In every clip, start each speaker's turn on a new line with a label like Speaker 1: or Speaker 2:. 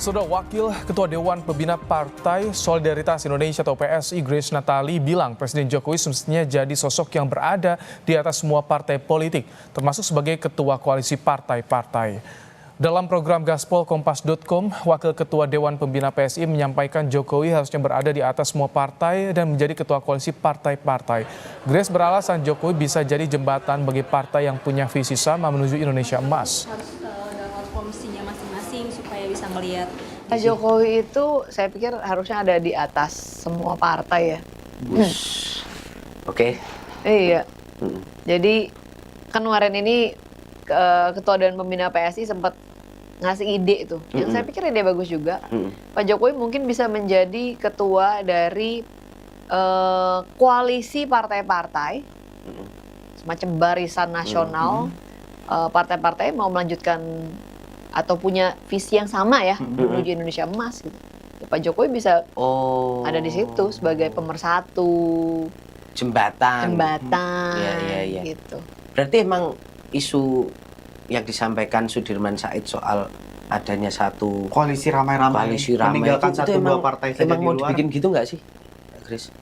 Speaker 1: Sudah Wakil Ketua Dewan Pembina Partai Solidaritas Indonesia atau PSI Grace Natali bilang Presiden Jokowi semestinya jadi sosok yang berada di atas semua partai politik, termasuk sebagai ketua koalisi partai-partai. Dalam program Gaspol Kompas.com, Wakil Ketua Dewan Pembina PSI menyampaikan Jokowi harusnya berada di atas semua partai dan menjadi ketua koalisi partai-partai. Grace beralasan Jokowi bisa jadi jembatan bagi partai yang punya visi sama menuju Indonesia emas.
Speaker 2: Dalam komisinya masing-masing supaya bisa melihat.
Speaker 3: Pak Jokowi itu saya pikir harusnya ada di atas semua partai ya.
Speaker 4: Oke.
Speaker 3: Iya. Jadi kan kemarin ini Ketua Dewan Pembina PSI sempat ngasih ide itu, yang saya pikir ide bagus juga. Pak Jokowi mungkin bisa menjadi ketua dari koalisi partai-partai, semacam barisan nasional, partai-partai mau melanjutkan atau punya visi yang sama ya menuju Indonesia emas gitu. Ya, Pak Jokowi bisa ada di situ sebagai pemersatu,
Speaker 4: jembatan.
Speaker 3: Iya. Gitu.
Speaker 4: Berarti emang isu yang disampaikan Sudirman Said soal adanya satu
Speaker 5: koalisi ramai-ramai meninggalkan satu dua partai saja
Speaker 4: emang
Speaker 5: di
Speaker 4: mau
Speaker 5: luar.
Speaker 4: dibikin gitu nggak sih, Chris?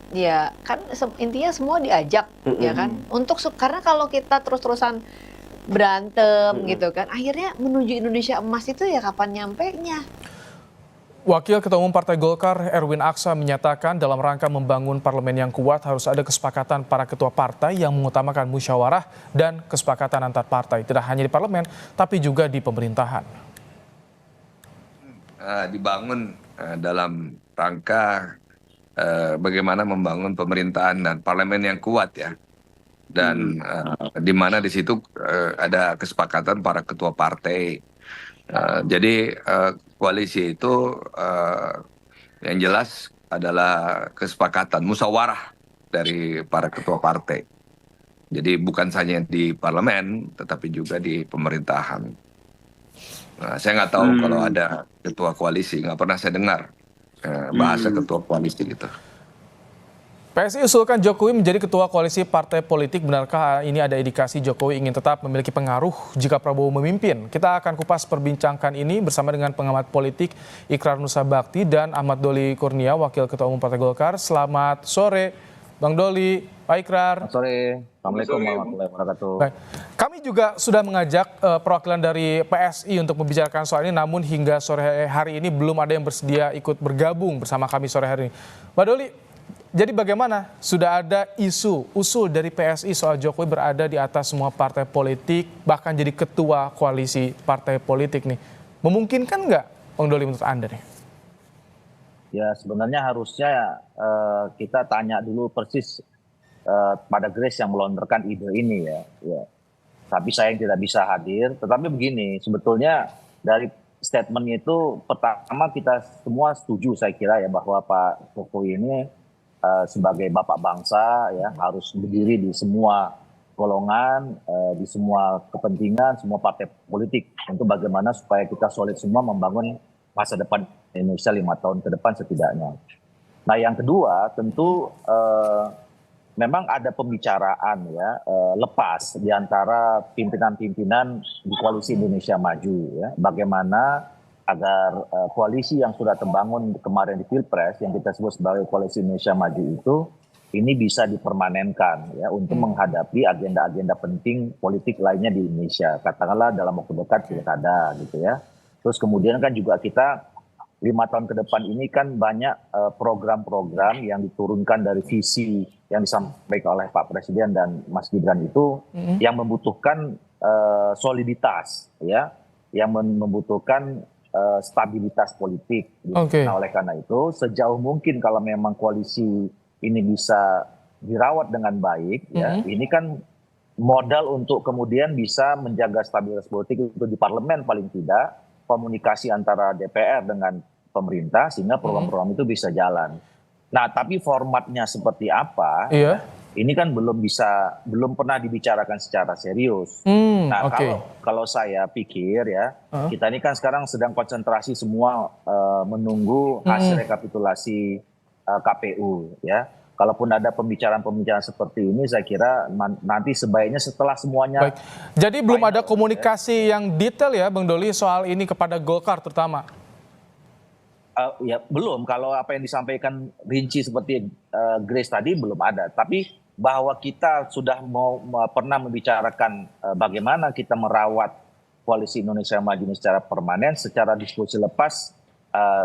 Speaker 3: Ya kan intinya semua diajak ya kan untuk karena kalau kita terus-terusan berantem gitu kan akhirnya menuju Indonesia emas itu ya kapan nyampenya.
Speaker 1: Wakil Ketua Umum Partai Golkar Erwin Aksa menyatakan dalam rangka membangun parlemen yang kuat harus ada kesepakatan para ketua partai yang mengutamakan musyawarah dan kesepakatan antar partai, tidak hanya di parlemen tapi juga di pemerintahan.
Speaker 6: Dibangun dalam rangka bagaimana membangun pemerintahan dan parlemen yang kuat ya, dan di mana di situ ada kesepakatan para ketua partai. Jadi koalisi itu yang jelas adalah kesepakatan musyawarah dari para ketua partai. Jadi bukan saja di parlemen, tetapi juga di pemerintahan. Nah, saya nggak tahu kalau ada ketua koalisi, nggak pernah saya dengar bahasa ketua koalisi gitu.
Speaker 1: PSI usulkan Jokowi menjadi ketua koalisi partai politik. Benarkah ini ada indikasi Jokowi ingin tetap memiliki pengaruh jika Prabowo memimpin? Kita akan kupas perbincangkan ini bersama dengan pengamat politik Ikrar Nusa Bakti dan Ahmad Doli Kurnia, Wakil Ketua Umum Partai Golkar. Selamat sore, Bang Doli, Pak Ikrar.
Speaker 7: Selamat sore, Assalamualaikum warahmatullahi wabarakatuh.
Speaker 1: Baik. Kami juga sudah mengajak perwakilan dari PSI untuk membicarakan soal ini, namun hingga sore hari ini belum ada yang bersedia ikut bergabung bersama kami sore hari ini. Pak Doli, jadi bagaimana? Sudah ada usul dari PSI soal Jokowi berada di atas semua partai politik, bahkan jadi ketua koalisi partai politik nih. Memungkinkan nggak, Bang Doli, menurut Anda nih?
Speaker 7: Ya sebenarnya harusnya kita tanya dulu persis pada Grace yang melontarkan ide ini ya. Tapi saya yang tidak bisa hadir. Tetapi begini, sebetulnya dari statement itu pertama kita semua setuju saya kira ya bahwa Pak Jokowi ini sebagai bapak bangsa ya harus berdiri di semua golongan, di semua kepentingan, semua partai politik untuk bagaimana supaya kita solid semua membangun masa depan Indonesia 5 tahun ke depan setidaknya. Nah yang kedua tentu memang ada pembicaraan ya lepas di antara pimpinan-pimpinan di koalisi Indonesia Maju ya, bagaimana agar koalisi yang sudah terbangun kemarin di Pilpres yang kita sebut sebagai koalisi Indonesia Maju itu ini bisa dipermanenkan ya untuk menghadapi agenda-agenda penting politik lainnya di Indonesia, katakanlah dalam waktu dekat pilkada gitu ya. Terus kemudian kan juga kita 5 tahun ke depan ini kan banyak program-program yang diturunkan dari visi yang disampaikan oleh Pak Presiden dan Mas Gibran itu yang membutuhkan soliditas ya, yang membutuhkan stabilitas politik. Nah, oleh karena itu sejauh mungkin kalau memang koalisi ini bisa dirawat dengan baik ya, ini kan modal untuk kemudian bisa menjaga stabilitas politik itu di parlemen, paling tidak komunikasi antara DPR dengan pemerintah sehingga program-program itu bisa jalan. Nah, tapi formatnya seperti apa? Ini kan belum pernah dibicarakan secara serius. Nah, kalau saya pikir ya, kita ini kan sekarang sedang konsentrasi semua menunggu hasil rekapitulasi KPU ya. kalaupun ada pembicaraan-pembicaraan seperti ini, saya kira nanti sebaiknya setelah semuanya.
Speaker 1: Baik. Jadi belum ada komunikasi yang detail ya Bang Doli soal ini kepada Golkar terutama?
Speaker 7: Ya belum, kalau apa yang disampaikan rinci seperti Grace tadi belum ada. Tapi bahwa kita sudah pernah membicarakan bagaimana kita merawat Koalisi Indonesia Maju ini secara permanen, secara diskusi lepas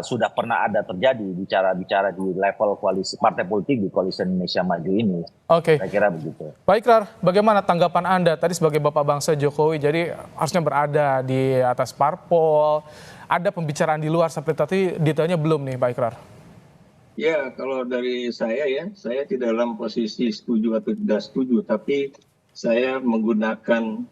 Speaker 7: sudah pernah ada terjadi bicara di level koalisi partai politik di Koalisi Indonesia Maju ini.
Speaker 1: Oke.
Speaker 7: Saya kira begitu.
Speaker 1: Baik Rar, bagaimana tanggapan Anda tadi sebagai Bapak Bangsa Jokowi, jadi harusnya berada di atas parpol, ada pembicaraan di luar seperti tadi, detailnya belum nih Pak Ikrar?
Speaker 8: Ya, kalau dari saya ya, saya tidak dalam posisi setuju atau tidak setuju, tapi saya menggunakan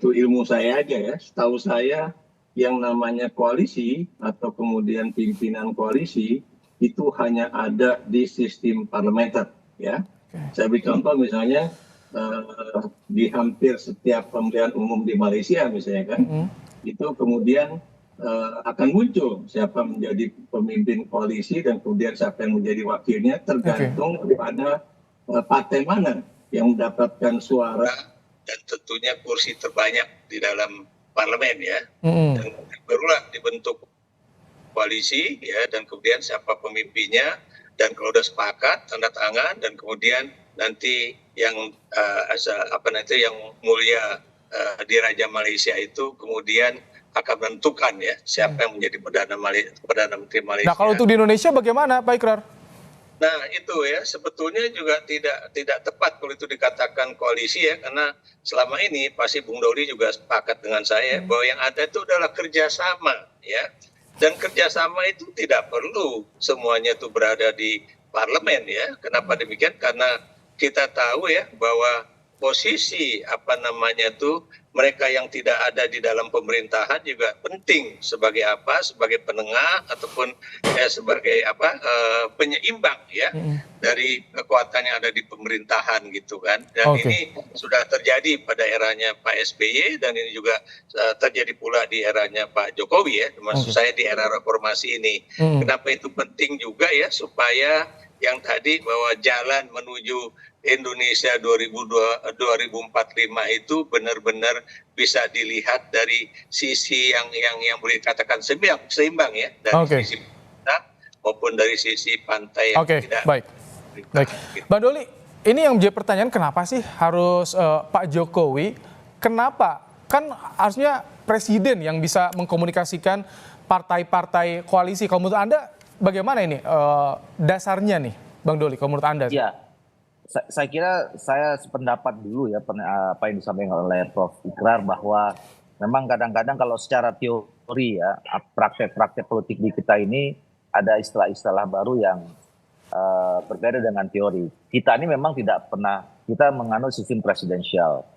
Speaker 8: ilmu saya aja ya. Setahu saya yang namanya koalisi atau kemudian pimpinan koalisi itu hanya ada di sistem parlementer ya. Saya beri contoh misalnya di hampir setiap pemilihan umum di Malaysia misalnya kan, itu kemudian akan muncul siapa menjadi pemimpin koalisi dan kemudian siapa yang menjadi wakilnya tergantung kepada partai mana yang mendapatkan suara dan tentunya kursi terbanyak di dalam parlemen ya. Dan barulah dibentuk koalisi ya, dan kemudian siapa pemimpinnya, dan kalau udah sepakat tanda tangan, dan kemudian nanti yang yang mulia di Raja Malaysia itu kemudian akan menentukan ya siapa yang menjadi Perdana Menteri Malaysia.
Speaker 1: Nah, kalau untuk di Indonesia bagaimana Pak Ikrar?
Speaker 8: Nah, itu ya sebetulnya juga tidak tepat kalau itu dikatakan koalisi ya, karena selama ini pasti Bung Doli juga sepakat dengan saya bahwa yang ada itu adalah kerjasama ya, dan kerjasama itu tidak perlu semuanya itu berada di parlemen ya. Kenapa demikian? Karena kita tahu ya bahwa posisi mereka yang tidak ada di dalam pemerintahan juga penting sebagai sebagai penengah ataupun sebagai penyeimbang ya dari kekuatan yang ada di pemerintahan gitu kan. Dan ini sudah terjadi pada eranya Pak SBY, dan ini juga terjadi pula di eranya Pak Jokowi ya, maksud saya di era reformasi ini. Kenapa itu penting juga ya, supaya yang tadi bahwa jalan menuju Indonesia 2045 itu benar-benar bisa dilihat dari sisi yang boleh dikatakan seimbang ya, dari sisi kita maupun dari sisi pantai yang tidak.
Speaker 1: Baik. Bang Doli, ini yang menjadi pertanyaan, kenapa sih harus Pak Jokowi? Kenapa? Kan harusnya presiden yang bisa mengkomunikasikan partai-partai koalisi. Kalau menurut Anda bagaimana ini dasarnya nih, Bang Doli, kalau menurut Anda?
Speaker 7: Ya, saya kira saya sependapat dulu ya apa yang disampaikan oleh Prof. Ikrar, bahwa memang kadang-kadang kalau secara teori ya, praktek-praktek politik di kita ini ada istilah-istilah baru yang berbeda dengan teori. Kita ini memang tidak pernah, kita menganut sistem presidensial,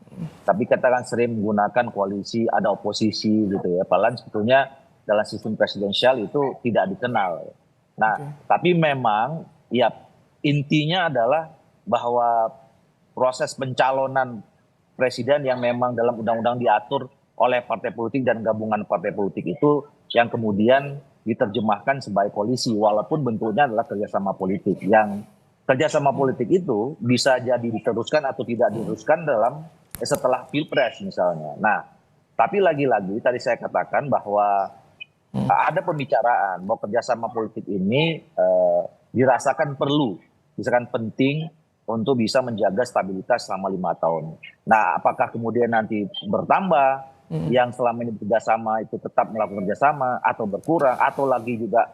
Speaker 7: tapi kita kan sering menggunakan koalisi, ada oposisi gitu ya. Padahal sebetulnya dalam sistem presidensial itu tidak dikenal. Nah, tapi memang ya intinya adalah bahwa proses pencalonan presiden yang memang dalam undang-undang diatur oleh partai politik dan gabungan partai politik itu yang kemudian diterjemahkan sebagai koalisi, walaupun bentuknya adalah kerjasama politik. Yang kerjasama politik itu bisa jadi diteruskan atau tidak diteruskan dalam setelah Pilpres misalnya. Nah, tapi lagi-lagi tadi saya katakan bahwa ada pembicaraan bahwa kerjasama politik ini dirasakan perlu, misalkan penting untuk bisa menjaga stabilitas selama 5 tahun. Nah, apakah kemudian nanti bertambah yang selama ini bekerjasama itu tetap melakukan kerjasama, atau berkurang, atau lagi juga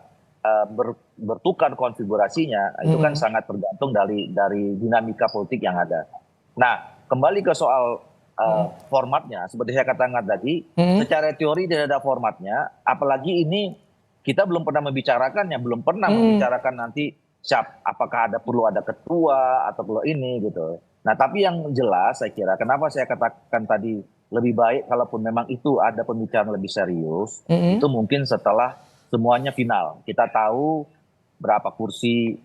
Speaker 7: bertukar konfigurasinya, itu kan sangat tergantung dari dinamika politik yang ada. Nah, kembali ke soal formatnya, seperti saya katakan tadi, secara teori tidak ada formatnya, apalagi ini kita belum pernah membicarakannya, belum pernah membicarakan nanti apakah perlu ada ketua atau perlu ini gitu. Nah, tapi yang jelas saya kira, kenapa saya katakan tadi lebih baik kalaupun memang itu ada pembicaraan lebih serius, itu mungkin setelah semuanya final. Kita tahu berapa kursi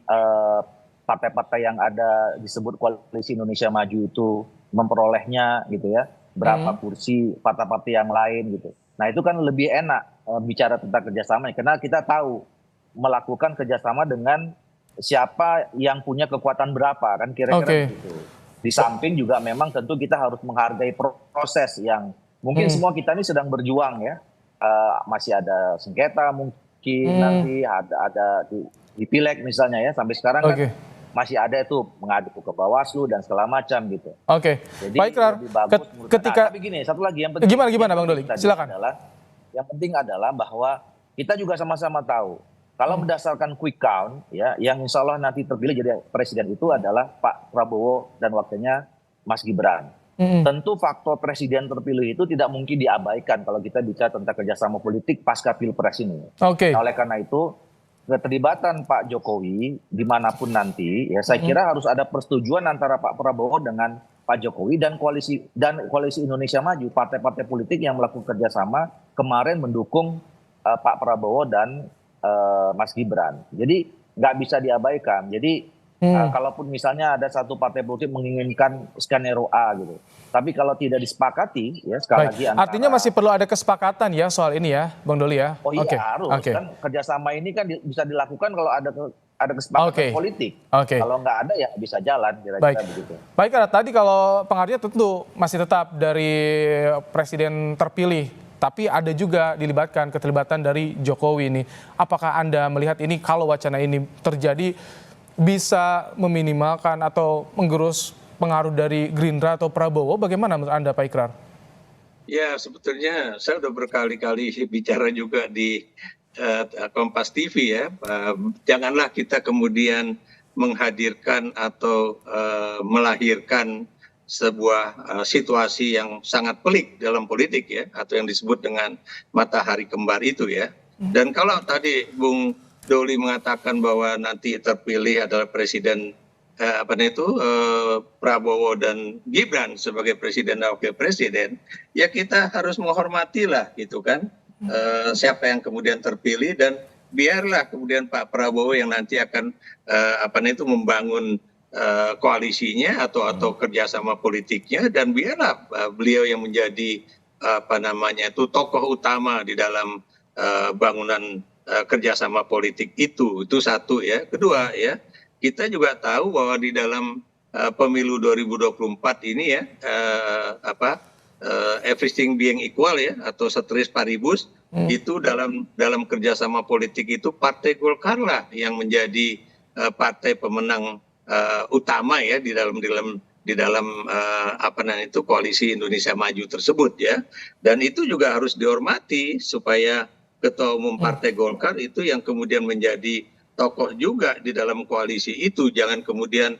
Speaker 7: partai-partai yang ada disebut Koalisi Indonesia Maju itu memperolehnya gitu ya, berapa kursi partai-partai yang lain gitu. Nah, itu kan lebih enak bicara tentang kerjasama, karena kita tahu melakukan kerjasama dengan siapa yang punya kekuatan berapa kan kira-kira begitu. Di samping juga memang tentu kita harus menghargai proses yang mungkin semua kita ini sedang berjuang ya. Masih ada sengketa mungkin nanti ada di pileg misalnya ya, sampai sekarang kan masih ada itu mengadu ke Bawaslu dan segala macam gitu. Jadi
Speaker 1: baik Rar.
Speaker 7: lebih bagus ketika tapi gini, satu lagi yang penting
Speaker 1: gimana Bang Doli? Silakan.
Speaker 7: Yang penting adalah bahwa kita juga sama-sama tahu kalau berdasarkan quick count ya, yang insya Allah nanti terpilih jadi presiden itu adalah Pak Prabowo dan wakilnya Mas Gibran. Tentu faktor presiden terpilih itu tidak mungkin diabaikan kalau kita bicara tentang kerjasama politik pasca pilpres ini. Nah, oleh karena itu keterlibatan Pak Jokowi dimanapun nanti ya saya kira harus ada persetujuan antara Pak Prabowo dengan Pak Jokowi dan koalisi Indonesia Maju, partai-partai politik yang melakukan kerjasama kemarin mendukung Pak Prabowo dan Mas Gibran. Jadi nggak bisa diabaikan. Jadi kalaupun misalnya ada satu partai politik menginginkan skenario A gitu, tapi kalau tidak disepakati ya sekali lagi
Speaker 1: artinya masih perlu ada kesepakatan ya soal ini ya, Bang Doli ya.
Speaker 7: Oh iya harus kan kerjasama ini kan bisa dilakukan kalau ada kesepakatan politik. Kalau nggak ada ya bisa jalan kira-kira begitu. Baik,
Speaker 1: karena tadi kalau pengaruhnya tentu masih tetap dari presiden terpilih. Tapi ada juga keterlibatan dari Jokowi ini. Apakah Anda melihat ini kalau wacana ini terjadi bisa meminimalkan atau menggerus pengaruh dari Gerindra atau Prabowo? Bagaimana menurut Anda Pak Ikrar?
Speaker 8: Ya sebetulnya saya udah berkali-kali bicara juga di Kompas TV ya. Janganlah kita kemudian menghadirkan atau melahirkan sebuah situasi yang sangat pelik dalam politik ya, atau yang disebut dengan matahari kembar itu ya. Dan kalau tadi Bung Doli mengatakan bahwa nanti terpilih adalah presiden Prabowo dan Gibran sebagai presiden dan wakil presiden, ya kita harus menghormati lah gitu kan siapa yang kemudian terpilih, dan biarlah kemudian Pak Prabowo yang nanti akan membangun koalisinya atau kerjasama politiknya, dan biarlah beliau yang menjadi tokoh utama di dalam bangunan kerjasama politik itu satu ya. Kedua ya, kita juga tahu bahwa di dalam pemilu 2024 ini ya everything being equal ya, atau ceteris paribus, itu dalam kerjasama politik itu Partai Golkar lah yang menjadi partai pemenang utama ya di dalam koalisi Indonesia Maju tersebut ya. Dan itu juga harus dihormati supaya ketua umum Partai Golkar itu yang kemudian menjadi tokoh juga di dalam koalisi itu, jangan kemudian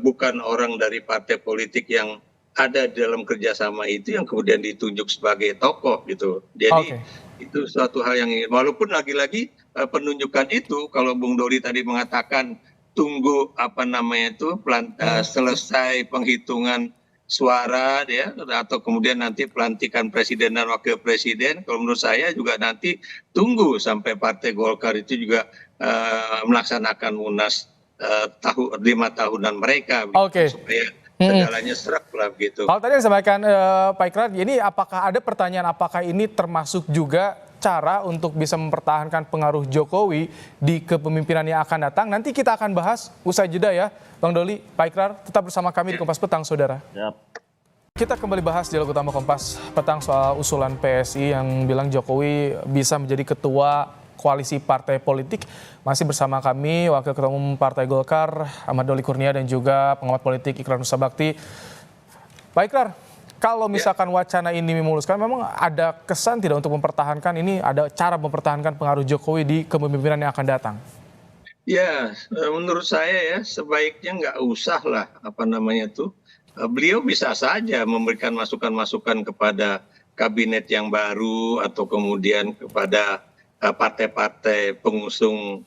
Speaker 8: bukan orang dari partai politik yang ada di dalam kerjasama itu yang kemudian ditunjuk sebagai tokoh gitu. Jadi itu suatu hal yang, walaupun lagi-lagi penunjukan itu kalau Bung Dori tadi mengatakan tunggu selesai penghitungan suara ya, atau kemudian nanti pelantikan presiden dan wakil presiden, kalau menurut saya juga nanti tunggu sampai Partai Golkar itu juga melaksanakan munas 5 tahunan mereka supaya segalanya serak lah gitu.
Speaker 1: Kalau tadi yang disampaikan Pak Ikrar, ini apakah ada pertanyaan apakah ini termasuk juga cara untuk bisa mempertahankan pengaruh Jokowi di kepemimpinan yang akan datang? Nanti kita akan bahas usai jeda ya, Bang Doli, Pak Ikrar, tetap bersama kami di Kompas Petang, saudara. Kita kembali bahas dialog utama Kompas Petang soal usulan PSI yang bilang Jokowi bisa menjadi ketua koalisi partai politik. Masih bersama kami Wakil Ketua Umum Partai Golkar Ahmad Doli Kurnia dan juga pengamat politik Ikrar Nusa Bakti. Pak Ikrar, kalau misalkan wacana ini memuluskan, memang ada kesan tidak untuk mempertahankan ini, ada cara mempertahankan pengaruh Jokowi di kepemimpinan yang akan datang?
Speaker 8: Ya, menurut saya ya sebaiknya nggak usah lah beliau bisa saja memberikan masukan-masukan kepada kabinet yang baru atau kemudian kepada partai-partai pengusung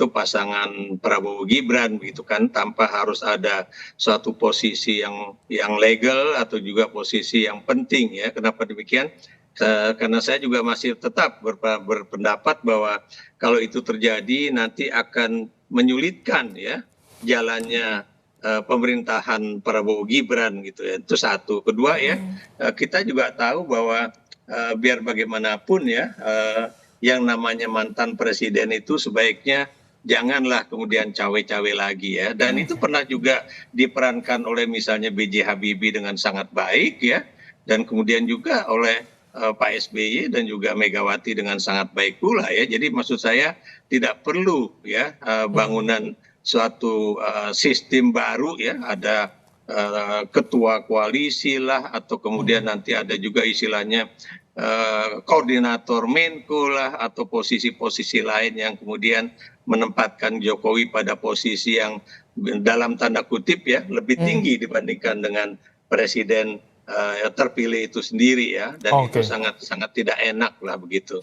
Speaker 8: pasangan Prabowo Gibran gitu kan, tanpa harus ada suatu posisi yang legal atau juga posisi yang penting ya. Kenapa demikian? Karena saya juga masih tetap berpendapat bahwa kalau itu terjadi nanti akan menyulitkan ya jalannya pemerintahan Prabowo Gibran gitu ya. Itu satu. Kedua ya, kita juga tahu bahwa biar bagaimanapun ya yang namanya mantan presiden itu sebaiknya janganlah kemudian cawe-cawe lagi ya. Dan itu pernah juga diperankan oleh misalnya B.J. Habibie dengan sangat baik ya, dan kemudian juga oleh Pak SBY dan juga Megawati dengan sangat baik pula ya. Jadi maksud saya tidak perlu ya bangunan suatu sistem baru ya, ada ketua koalisi lah, atau kemudian nanti ada juga istilahnya koordinator Menko lah, atau posisi-posisi lain yang kemudian menempatkan Jokowi pada posisi yang dalam tanda kutip ya lebih tinggi dibandingkan dengan presiden terpilih itu sendiri ya, dan itu sangat tidak enak lah begitu.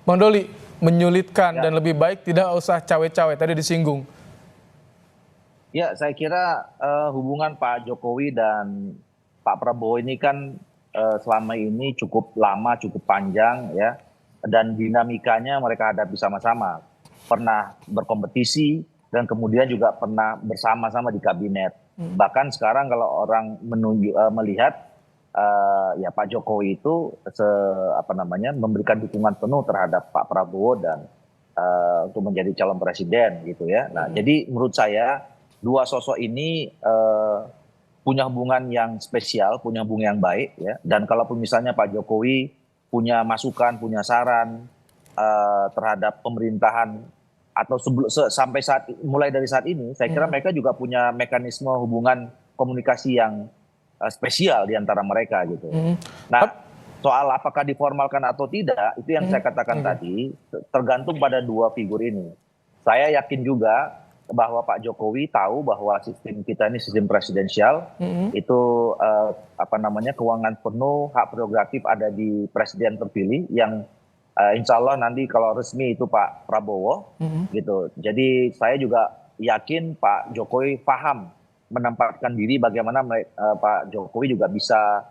Speaker 1: Bang Doli, menyulitkan dan lebih baik tidak usah cawe-cawe, tadi disinggung.
Speaker 7: Ya, saya kira hubungan Pak Jokowi dan Pak Prabowo ini kan selama ini cukup lama, cukup panjang ya, dan dinamikanya mereka hadapi sama-sama. Pernah berkompetisi dan kemudian juga pernah bersama-sama di kabinet. Bahkan sekarang kalau orang melihat ya Pak Jokowi itu memberikan dukungan penuh terhadap Pak Prabowo dan untuk menjadi calon presiden gitu ya. Nah, jadi menurut saya dua sosok ini punya hubungan yang spesial, punya hubungan yang baik ya. Dan kalaupun misalnya Pak Jokowi punya masukan, punya saran terhadap pemerintahan atau sampai mulai dari saat ini, saya kira mereka juga punya mekanisme hubungan komunikasi yang spesial di antara mereka gitu. Nah, soal apakah diformalkan atau tidak, itu yang saya katakan tadi, tergantung pada dua figur ini. Saya yakin juga bahwa Pak Jokowi tahu bahwa sistem kita ini sistem presidensial, itu kewenangan penuh, hak prerogatif ada di presiden terpilih yang insya Allah nanti kalau resmi itu Pak Prabowo gitu. Jadi saya juga yakin Pak Jokowi paham menempatkan diri bagaimana Pak Jokowi juga bisa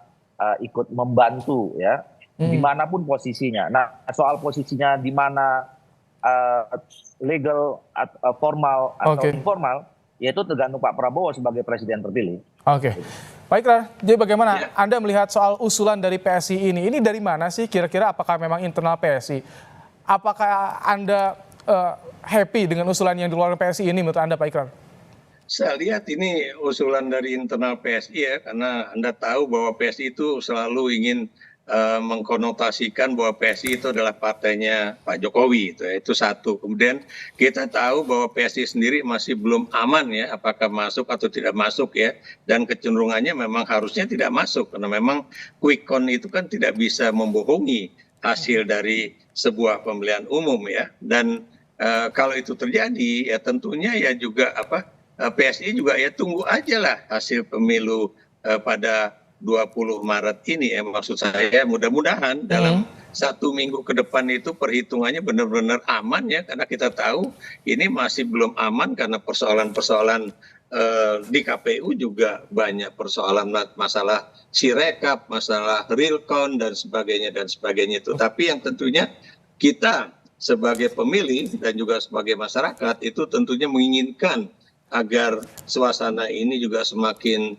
Speaker 7: ikut membantu ya dimanapun posisinya. Nah, soal posisinya di mana legal, formal atau informal, yaitu tergantung Pak Prabowo sebagai presiden terpilih.
Speaker 1: Baiklah, jadi bagaimana Anda melihat soal usulan dari PSI ini? Ini dari mana sih kira-kira, apakah memang internal PSI? Apakah Anda happy dengan usulan yang dikeluarkan PSI ini menurut Anda, Pak Ikrar?
Speaker 8: Saya lihat ini usulan dari internal PSI ya, karena Anda tahu bahwa PSI itu selalu ingin mengkonotasikan bahwa PSI itu adalah partainya Pak Jokowi, itu satu. Kemudian kita tahu bahwa PSI sendiri masih belum aman ya, apakah masuk atau tidak masuk ya, dan kecenderungannya memang harusnya tidak masuk, karena memang quick count itu kan tidak bisa membohongi hasil dari sebuah pemilihan umum ya. Dan kalau itu terjadi ya tentunya ya juga PSI juga ya tunggu aja lah hasil pemilu pada 20 Maret ini ya, maksud saya mudah-mudahan dalam 1 minggu ke depan itu perhitungannya benar-benar aman ya, karena kita tahu ini masih belum aman karena persoalan-persoalan di KPU juga banyak persoalan, masalah Sirekap, masalah real count dan sebagainya itu. Tapi yang tentunya kita sebagai pemilih dan juga sebagai masyarakat itu tentunya menginginkan agar suasana ini juga semakin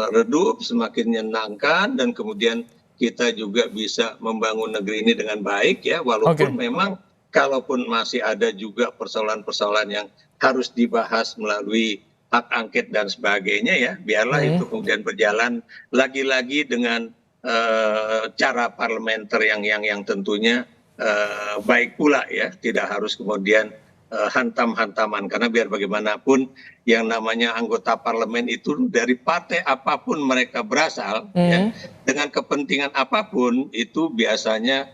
Speaker 8: redup, semakin menyenangkan, dan kemudian kita juga bisa membangun negeri ini dengan baik ya, walaupun memang kalaupun masih ada juga persoalan-persoalan yang harus dibahas melalui hak angket dan sebagainya ya, biarlah itu kemudian berjalan lagi-lagi dengan cara parlementer yang tentunya baik pula ya, tidak harus kemudian hantam-hantaman, karena biar bagaimanapun yang namanya anggota parlemen itu dari partai apapun mereka berasal ya, dengan kepentingan apapun itu biasanya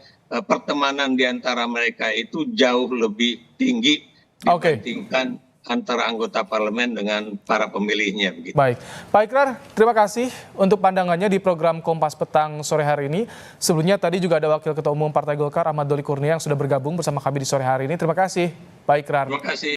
Speaker 8: pertemanan di antara mereka itu jauh lebih tinggi dibandingkan antara anggota parlemen dengan para pemilihnya. Begitu.
Speaker 1: Baik, Pak Ikrar, terima kasih untuk pandangannya di program Kompas Petang sore hari ini. Sebelumnya tadi juga ada Wakil Ketua Umum Partai Golkar Ahmad Doli Kurnia yang sudah bergabung bersama kami di sore hari ini. Terima kasih, Pak Ikrar.
Speaker 8: Terima kasih.